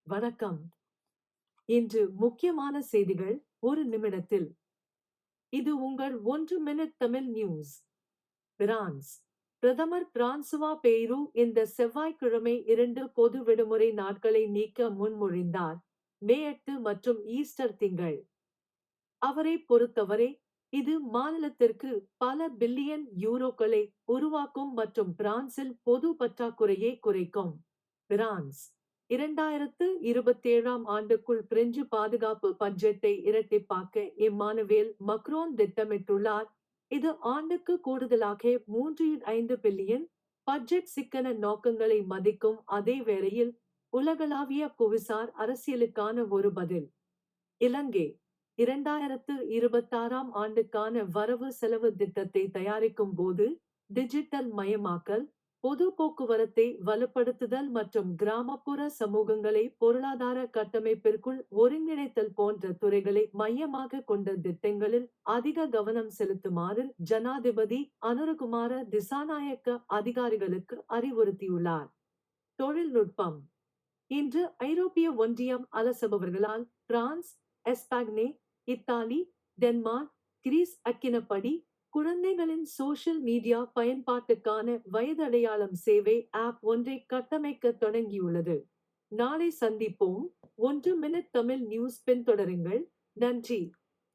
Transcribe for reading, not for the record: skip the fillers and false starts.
வணக்கம். இன்று முக்கியமான செய்திகள் ஒரு நிமிடத்தில். இது உங்கள் 1 மினிட் தமிழ் நியூஸ். பிரான்ஸ் பிரதமர் பிரான்சுவா பேய்ரு இந்த செவ்வாய்க்கிழமை 2 பொது விடுமுறை நாட்களை நீக்க முன்மொழிந்தார். மே 8 மற்றும் ஈஸ்டர் திங்கள். அவரை பொறுத்தவரை இது மாநிலத்திற்கு பல பில்லியன் யூரோக்களை உருவாக்கும் மற்றும் பிரான்சில் பொது பற்றாக்குறையை குறைக்கும். பிரான்ஸ் 2027ஆம் ஆண்டுக்குள் பிரெஞ்சு பாதுகாப்பு பட்ஜெட்டை இரட்டிப்பாக்க இம்மானுவேல் மக்ரோன் திட்டமிட்டுள்ளார். இது ஆண்டுக்கு கூடுதலாக 3.5 பில்லியன். பட்ஜெட் சிக்கன நோக்கங்களை மதிக்கும் அதே வேளையில் உலகளாவிய புவிசார் அரசியலுக்கான ஒரு பதில். இலங்கை 2026ஆம் ஆண்டுக்கான வரவு செலவு திட்டத்தை தயாரிக்கும் போது டிஜிட்டல் மயமாக்கல், பொது போக்குவரத்தை வலுப்படுத்துதல் மற்றும் கிராமப்புற சமூகங்களை பொருளாதார கட்டமைப்பிற்குள் ஒருங்கிணைத்தல் போன்ற துறைகளை மையமாக கொண்ட திட்டங்களில் அதிக கவனம் செலுத்துமாறு ஜனாதிபதி அனுரகுமார திசாநாயக்க அதிகாரிகளுக்கு அறிவுறுத்தியுள்ளார். தொழில்நுட்பம். இன்று ஐரோப்பிய ஒன்றியம் அலசுபவர்களால் பிரான்ஸ், எஸ்பாக்னே, இத்தாலி, டென்மார்க், கிரீஸ் அக்கினப்படி குழந்தைகளின் சோஷியல் மீடியா பயன்பாட்டுக்கான வயதடையாளம் சேவை ஆப் ஒன்றை கட்டமைக்க தொடங்கியுள்ளது. நாளை சந்திப்போம். 1 மினிட் தமிழ் நியூஸ் பின்தொடருங்கள். நன்றி.